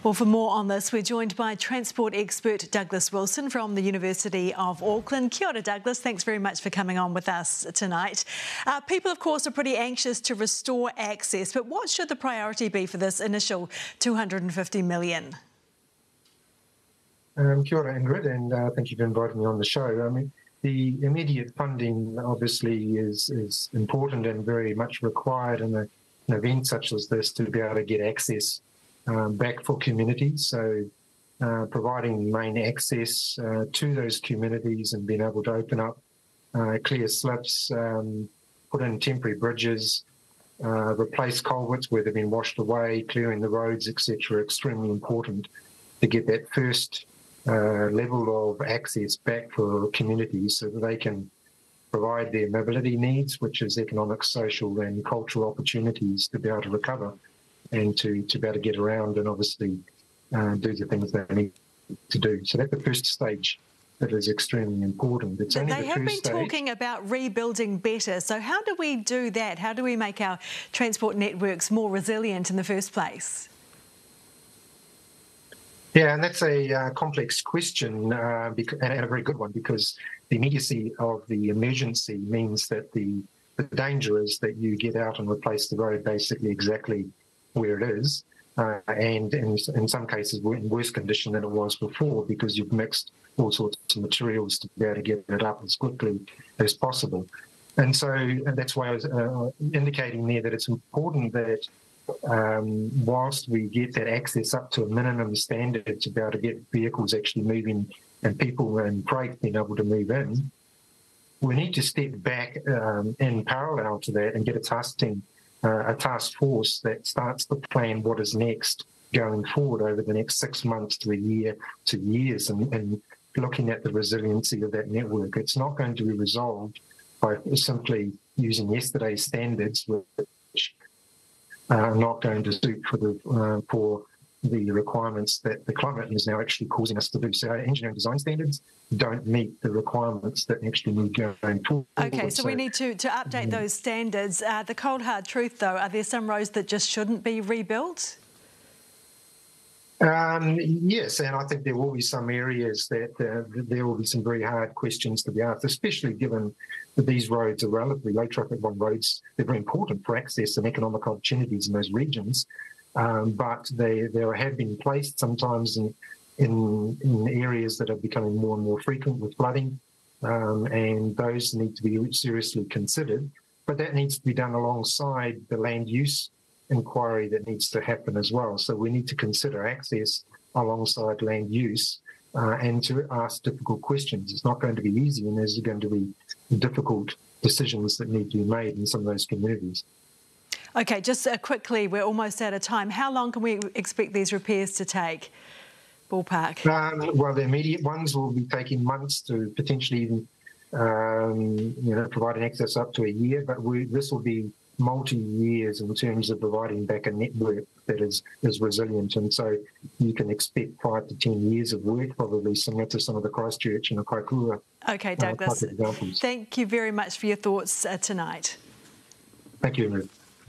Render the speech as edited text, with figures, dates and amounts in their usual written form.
Well, for more on this, we're joined by transport expert Douglas Wilson from the University of Auckland. Kia ora, Douglas. Thanks very much for coming on with us tonight. People, of course, are pretty anxious to restore access, but what should the priority be for this initial $250 million? Kia ora, Ingrid, and thank you for inviting me on the show. I mean, the immediate funding obviously is important and very much required in an event such as this to be able to get access back for communities. So providing main access to those communities and being able to open up clear slips, put in temporary bridges, replace culverts where they've been washed away, clearing the roads, etc. Extremely important to get that first level of access back for communities so that they can provide their mobility needs, which is economic, social and cultural opportunities to be able to recover and to be able to get around and obviously do the things they need to do. So that's the first stage that is extremely important. It's only they have been talking about rebuilding better. So how do we do that? How do we make our transport networks more resilient in the first place? Yeah, and that's a complex question and a very good one, because the immediacy of the emergency means that the danger is that you get out and replace the road basically exactly where it is, and in some cases we're in worse condition than it was before because you've mixed all sorts of materials to be able to get it up as quickly as possible. And so that's why I was indicating there that it's important that whilst we get that access up to a minimum standard to be able to get vehicles actually moving and people and freight being able to move in, we need to step back in parallel to that and get a task force that starts to plan what is next going forward over the next 6 months to a year to years and looking at the resiliency of that network. It's not going to be resolved by simply using yesterday's standards, which are not going to suit for the requirements that the climate is now actually causing us to do. So our engineering design standards don't meet the requirements that actually need going forward. Okay, so we need to update those standards. The cold hard truth, though, are there some roads that just shouldn't be rebuilt? Yes, and I think there will be some areas that there will be some very hard questions to be asked, especially given that these roads are relatively low traffic one roads. They're very important for access and economic opportunities in those regions, but they have been placed sometimes in areas that are becoming more and more frequent with flooding, and those need to be seriously considered. But that needs to be done alongside the land use inquiry that needs to happen as well. So we need to consider access alongside land use and to ask difficult questions. It's not going to be easy, and there's going to be difficult decisions that need to be made in some of those communities. Okay, just quickly, we're almost out of time. How long can we expect these repairs to take? Ballpark. Well, the immediate ones will be taking months to potentially even providing access up to a year, but this will be multi-years in terms of providing back a network that is resilient, and so you can expect 5 to 10 years of work, probably similar to some of the Christchurch and the Kaikoura. Okay, Douglas, thank you very much for your thoughts tonight. Thank you, Ingrid.